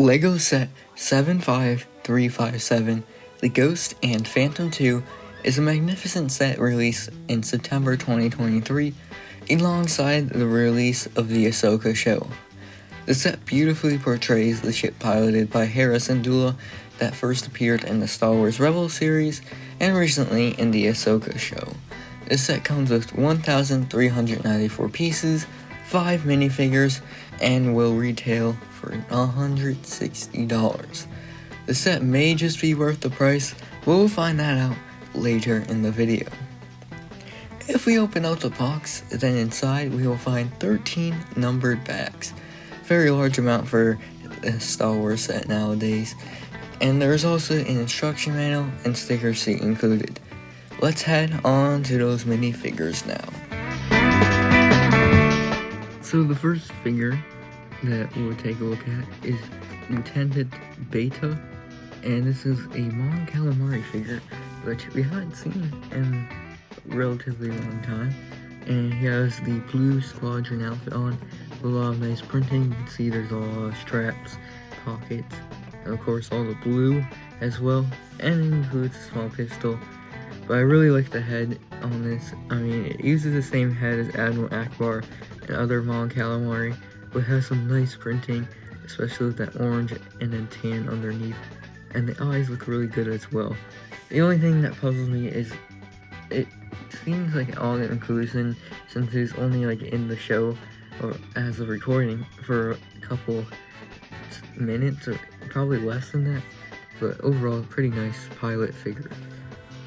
LEGO Set 75357, The Ghost and Phantom 2 is a magnificent set released in September 2023, alongside the release of the Ahsoka show. The set beautifully portrays the ship piloted by Hera Syndulla that first appeared in the Star Wars Rebels series and recently in the Ahsoka show. This set comes with 1,394 pieces, 5 minifigures, and will retail for $160. The set may just be worth the price, but we'll find that out later in the video. If we open out the box, then inside we will find 13 numbered bags. Very large amount for a Star Wars set nowadays. And there's also an instruction manual and sticker sheet included. Let's head on to those minifigures now. So the first figure that we'll take a look at is Lieutenant Beta, and this is a Mon Calamari figure, which we haven't seen in a relatively long time. And he has the blue squadron outfit on, with a lot of nice printing. You can see there's a lot of straps, pockets, and of course all the blue as well, and it includes a small pistol. But I really like the head on this. I mean, it uses the same head as Admiral Akbar and other Mon Calamari, but has some nice printing, especially with that orange and then tan underneath. And the eyes look really good as well. The only thing that puzzles me is it seems like an all-inclusion since it's only like in the show or as a recording for a couple minutes or probably less than that. But overall, pretty nice pilot figure.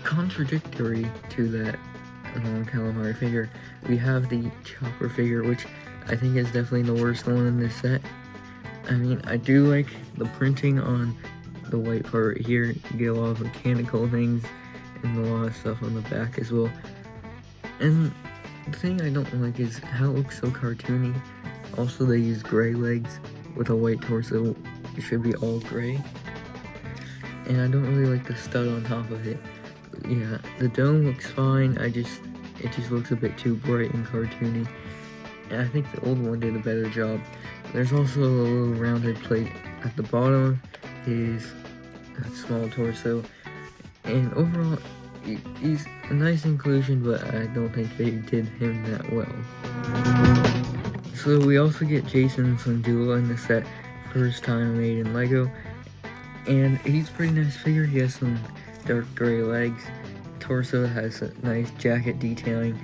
Contradictory to that Mon Calamari figure, we have the Chopper figure, which I think is definitely the worst one in this set. I mean, I do like the printing on the white part here. You get a lot of mechanical things and a lot of stuff on the back as well. And the thing I don't like is how it looks so cartoony. Also, they use gray legs with a white torso. It should be all gray. And I don't really like the stud on top of it. Yeah, the dome looks fine. It just looks a bit too bright and cartoony. And I think the old one did a better job. There's also a little rounded plate at the bottom. His small torso. And overall, he's a nice inclusion, but I don't think they did him that well. So we also get Jacen Syndulla in the set, first time made in LEGO. And he's a pretty nice figure. He has some dark gray legs. Torso has a nice jacket detailing.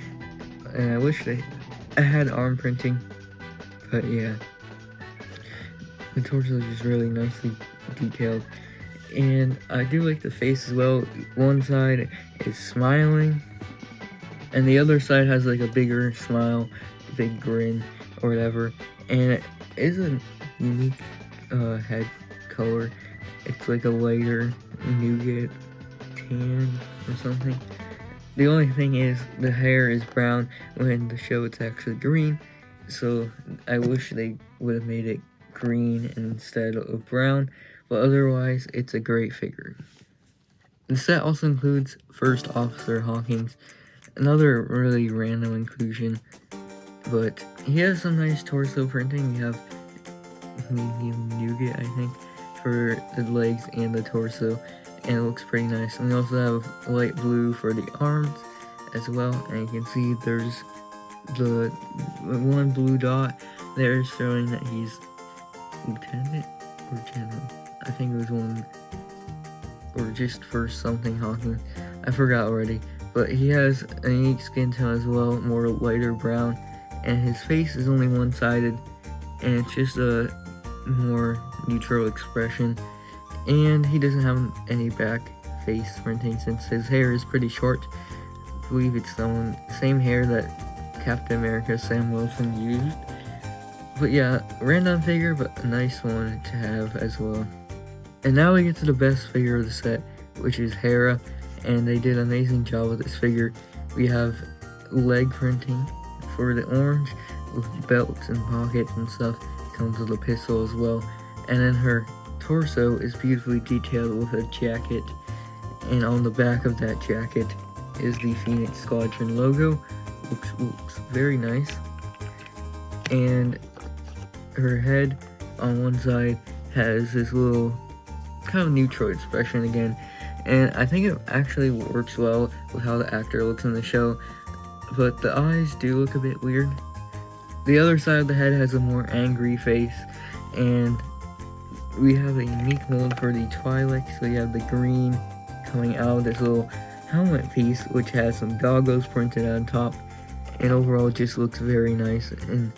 And I wish I had arm printing, but yeah. The torso is just really nicely detailed. And I do like the face as well. One side is smiling, and the other side has like a bigger smile, a big grin, or whatever. And it is a unique head color. It's like a lighter nougat tan or something. The only thing is the hair is brown when in the show it's actually green. So I wish they would have made it green instead of brown. But otherwise, it's a great figure. The set also includes First Officer Hawkins, another really random inclusion, but he has some nice torso printing. You have medium nougat, I think, for the legs and the torso, and it looks pretty nice. And we also have light blue for the arms as well, and you can see there's the one blue dot there showing that he's lieutenant or general. I think it was one, or just first something Hawkins. I forgot already. But he has a unique skin tone as well, more lighter brown. And his face is only one-sided, and it's just a more neutral expression. And he doesn't have any back face printing since his hair is pretty short. I believe it's the same hair that Captain America Sam Wilson used. But yeah, random figure, but a nice one to have as well. And now we get to the best figure of the set, which is Hera, and they did an amazing job with this figure. We have leg printing for the orange, with belts and pockets and stuff. Comes with a pistol as well. And then her torso is beautifully detailed with a jacket, and on the back of that jacket is the Phoenix Squadron logo. Looks very nice. And her head on one side has this little kind of neutral expression again, and I think it actually works well with how the actor looks in the show, but the eyes do look a bit weird. The other side of the head has a more angry face, and we have a unique mold for the Twi'lek. So you have the green coming out of this little helmet piece, which has some goggles printed on top, and overall it just looks very nice. And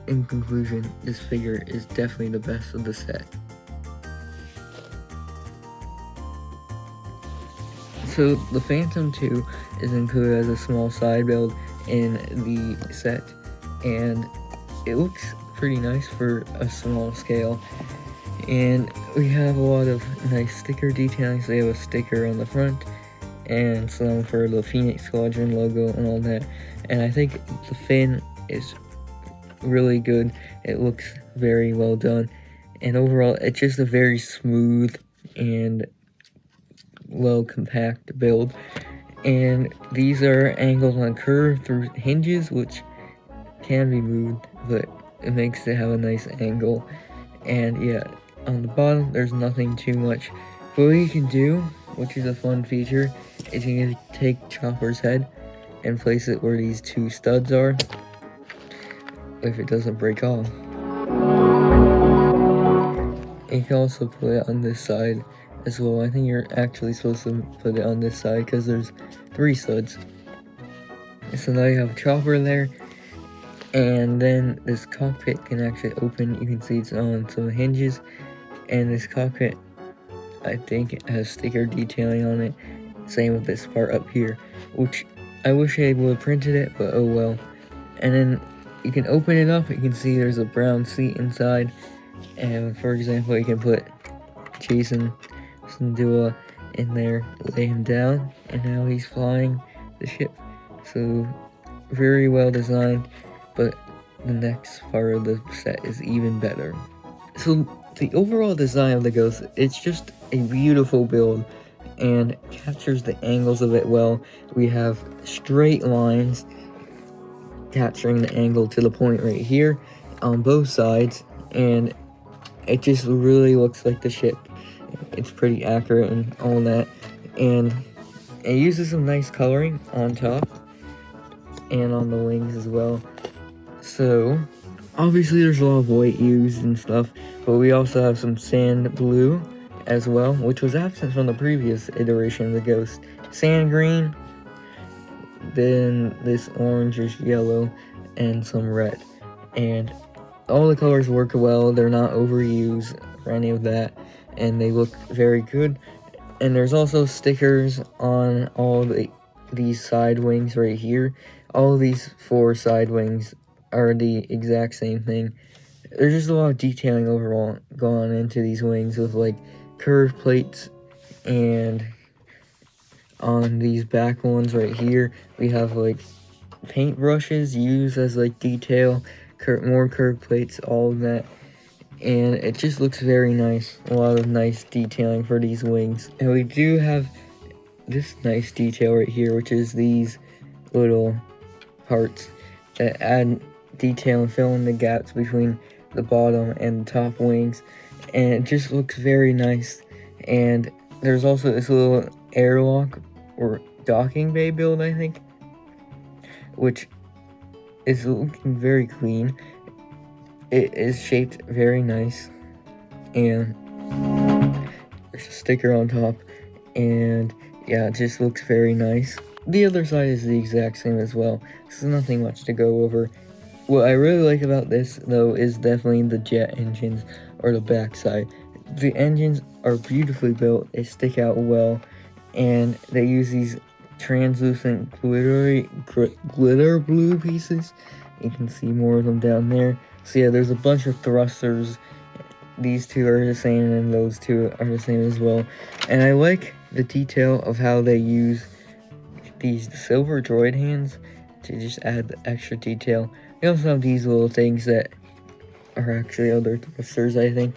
in conclusion, this figure is definitely the best of the set. So the Phantom 2 is included as a small side build in the set, and it looks pretty nice for a small scale. And we have a lot of nice sticker detailing. So we have a sticker on the front and some for the Phoenix Squadron logo and all that. And I think the fin is really good. It looks very well done, and overall it's just a very smooth and well compact build. And these are angled on curve through hinges, which can be moved, but it makes it have a nice angle. And yeah, on the bottom there's nothing too much, but what you can do, which is a fun feature, is you can take Chopper's head and place it where these two studs are, if it doesn't break off. You can also put it on this side as well. I think you're actually supposed to put it on this side because there's 3 studs. So now you have Chopper there, and then this cockpit can actually open. You can see it's on some hinges, and this cockpit, I think, has sticker detailing on it. Same with this part up here, which I wish I would have printed it, but oh well. And then you can open it up. You can see there's a brown seat inside, and for example, you can put Jacen Syndulla in there, lay him down, and now he's flying the ship. So very well designed, but the next part of the set is even better. So the overall design of the Ghost, it's just a beautiful build and captures the angles of it well. We have straight lines capturing the angle to the point right here on both sides, and it just really looks like the ship. It's pretty accurate and all that, and it uses some nice coloring on top and on the wings as well. So obviously there's a lot of white used and stuff, but we also have some sand blue as well, which was absent from the previous iteration of the Ghost. Sand green, then this orangish yellow, and some red. And all the colors work well. They're not overused or any of that, and they look very good. And there's also stickers on all these side wings right here. All these 4 side wings are the exact same thing. There's just a lot of detailing overall going into these wings with like curved plates, and on these back ones right here we have like paint brushes used as like detail, more curved plates, all of that, and it just looks very nice. A lot of nice detailing for these wings. And we do have this nice detail right here, which is these little parts that add detail and fill in the gaps between the bottom and the top wings, and it just looks very nice. And there's also this little airlock or docking bay build, I think, which is looking very clean. It is shaped very nice, and there's a sticker on top, and yeah, it just looks very nice. The other side is the exact same as well, so there's nothing much to go over. What I really like about this, though, is definitely the jet engines, or the back side. The engines are beautifully built, they stick out well, and they use these translucent glitter blue pieces. You can see more of them down there. So yeah, there's a bunch of thrusters. These 2 are the same, and those 2 are the same as well. And I like the detail of how they use these silver droid hands to just add the extra detail. We also have these little things that are actually other thrusters, I think.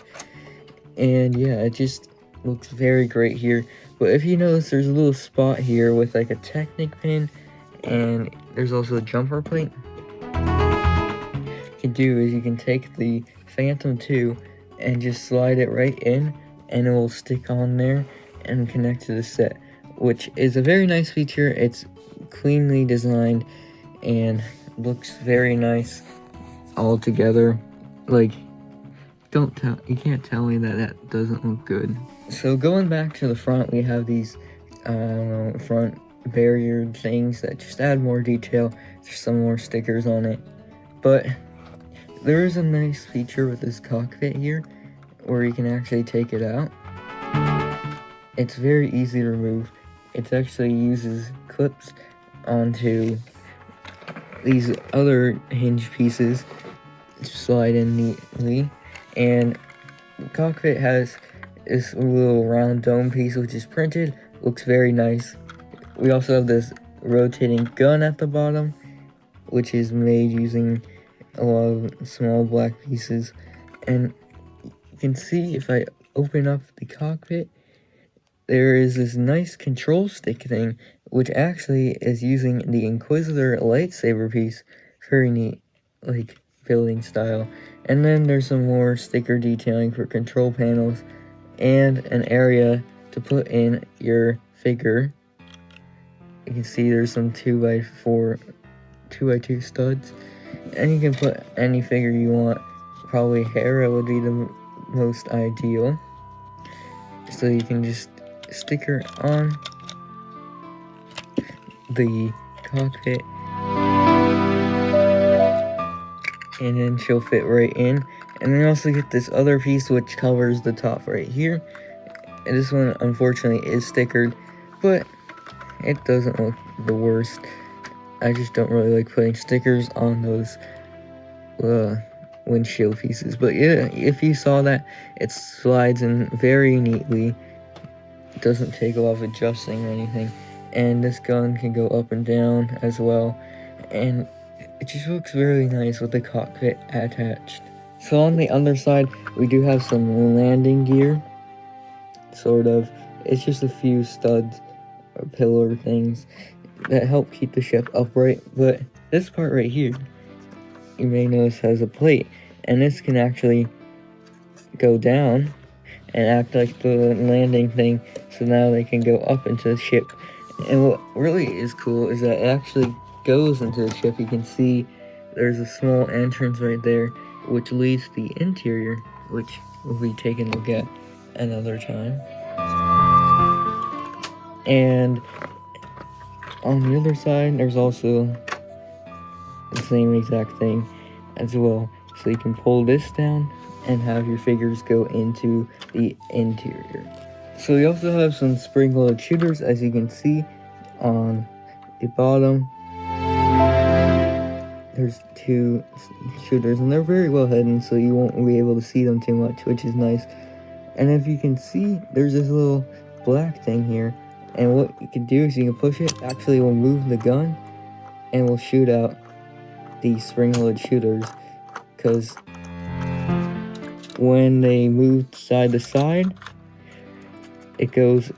And yeah, it just looks very great here. But if you notice, there's a little spot here with like a Technic pin, and there's also a jumper plate. What you can do is you can take the Phantom 2 and just slide it right in, and it will stick on there and connect to the set, which is a very nice feature. It's cleanly designed and looks very nice all together. Like, you can't tell me that that doesn't look good. So going back to the front, we have these front barrier things that just add more detail. There's some more stickers on it, but there is a nice feature with this cockpit here where you can actually take it out. It's very easy to remove. It actually uses clips onto these other hinge pieces to slide in neatly, and the cockpit has this little round dome piece which is printed. Looks very nice. We also have this rotating gun at the bottom, which is made using a lot of small black pieces. And you can see if I open up the cockpit, there is this nice control stick thing, which actually is using the Inquisitor lightsaber piece. Very neat, like building style. And then there's some more sticker detailing for control panels and an area to put in your figure. You can see there's some 2x4, 2x2 studs, and you can put any figure you want. Probably Hera would be the most ideal. So you can just stick her on the cockpit, and then she'll fit right in. And then you also get this other piece which covers the top right here. And this one unfortunately is stickered, but it doesn't look the worst. I just don't really like putting stickers on those windshield pieces. But yeah, if you saw that, it slides in very neatly. It doesn't take a lot of adjusting or anything. And this gun can go up and down as well. And it just looks really nice with the cockpit attached. So on the underside, we do have some landing gear. Sort of. It's just a few studs or pillar things that help keep the ship upright. But this part right here, you may notice, has a plate, and this can actually go down and act like the landing thing, so now they can go up into the ship. And what really is cool is that it actually goes into the ship. You can see there's a small entrance right there which leads to the interior, which we'll be taking a look at another time. And on the other side, there's also the same exact thing as well. So you can pull this down and have your figures go into the interior. So we also have some spring-loaded shooters, as you can see on the bottom. There's 2 shooters, and they're very well hidden, so you won't be able to see them too much, which is nice. And if you can see, there's this little black thing here, and what you can do is you can push it. Actually, will move the gun and will shoot out the spring-loaded shooters, because when they move side to side, it goes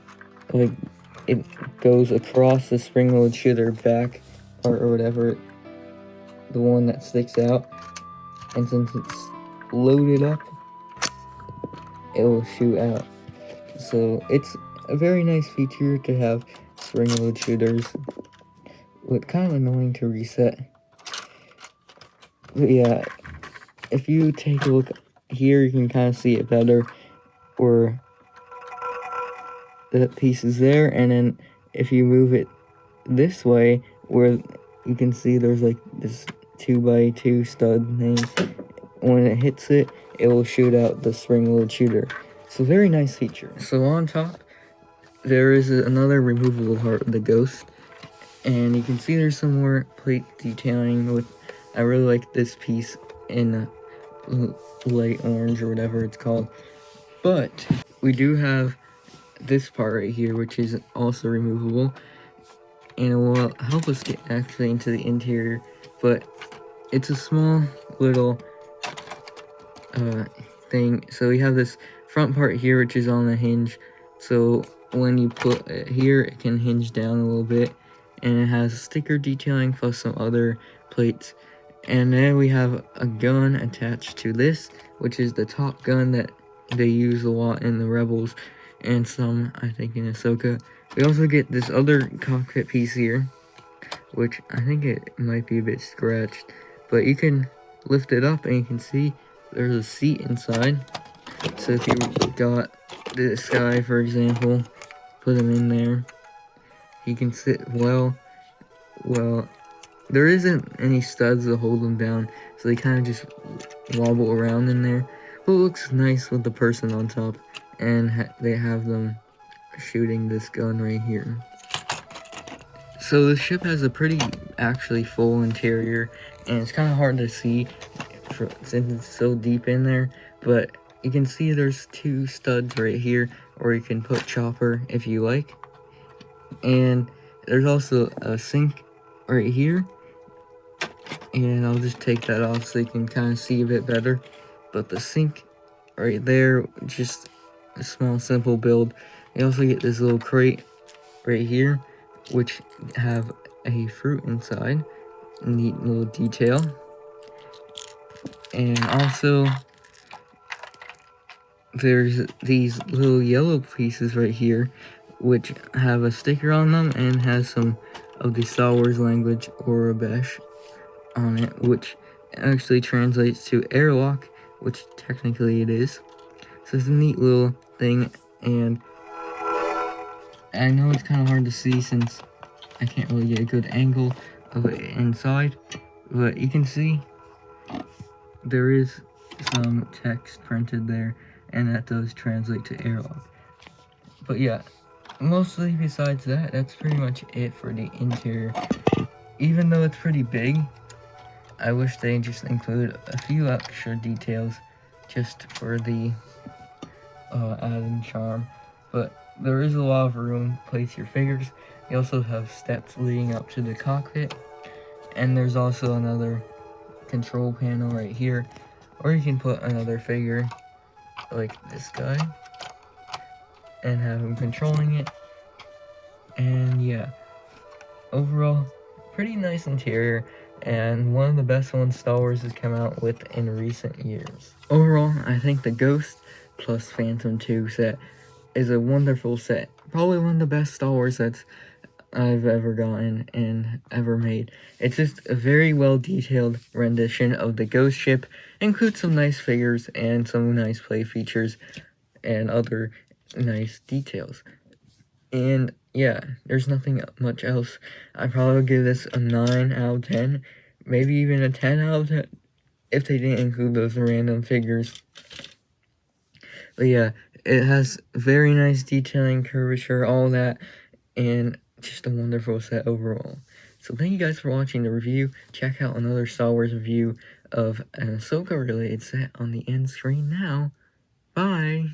across the spring-loaded shooter back, or whatever, the one that sticks out, and since it's loaded up, it will shoot out. So it's a very nice feature to have spring-loaded shooters, but kind of annoying to reset. But yeah, if you take a look here, you can kind of see it better, where the piece is there, and then if you move it this way, where you can see there's like this 2x2 stud thing, when it hits it, it will shoot out the spring-loaded shooter. So very nice feature. So on top, there is another removable part of the Ghost, and you can see there's some more plate detailing with, I really like this piece in light orange or whatever it's called. But we do have this part right here, which is also removable, and it will help us get actually into the interior, but it's a small little thing. So we have this front part here, which is on the hinge, so when you put it here, it can hinge down a little bit, and it has sticker detailing plus some other plates. And then we have a gun attached to this, which is the top gun that they use a lot in the Rebels and some, I think, in Ahsoka. We also get this other cockpit piece here, which I think it might be a bit scratched, but you can lift it up and you can see there's a seat inside. So if you got this guy, for example, put him in there, he can sit well. There isn't any studs to hold them down, so they kind of just wobble around in there. But it looks nice with the person on top, and they have them shooting this gun right here. So the ship has a pretty actually full interior, and it's kind of hard to see since it's so deep in there, but you can see there's 2 studs right here, or you can put chopper if you like. And there's also a sink right here, and I'll just take that off so you can kind of see a bit better. But the sink right there, just a small simple build. You also get this little crate right here, which have a fruit inside. Neat little detail. And also there's these little yellow pieces right here, which have a sticker on them and has some of the Star Wars language, Orobesh, on it, which actually translates to airlock, which technically it is. So it's a neat little thing, and I know it's kind of hard to see since I can't really get a good angle of it inside, but you can see there is some text printed there, and that does translate to airlock. But yeah, mostly besides that, that's pretty much it for the interior. Even though it's pretty big, I wish they just included a few extra details just for the added charm. But there is a lot of room to place your figures. You also have steps leading up to the cockpit, and there's also another control panel right here, or you can put another figure like this guy and have him controlling it. And yeah, overall, pretty nice interior, and one of the best ones Star Wars has come out with in recent years. Overall, I think the Ghost plus Phantom 2 set is a wonderful set. Probably one of the best Star Wars sets I've ever gotten and ever made. It's just a very well detailed rendition of the Ghost ship, includes some nice figures and some nice play features and other nice details. And yeah, there's nothing much else. I'd probably give this a 9 out of 10, maybe even a 10 out of 10 if they didn't include those random figures. But yeah, it has very nice detailing, curvature, all that, and just a wonderful set overall. So thank you guys for watching the review. Check out another Star Wars review of an Ahsoka related set on the end screen now. Bye!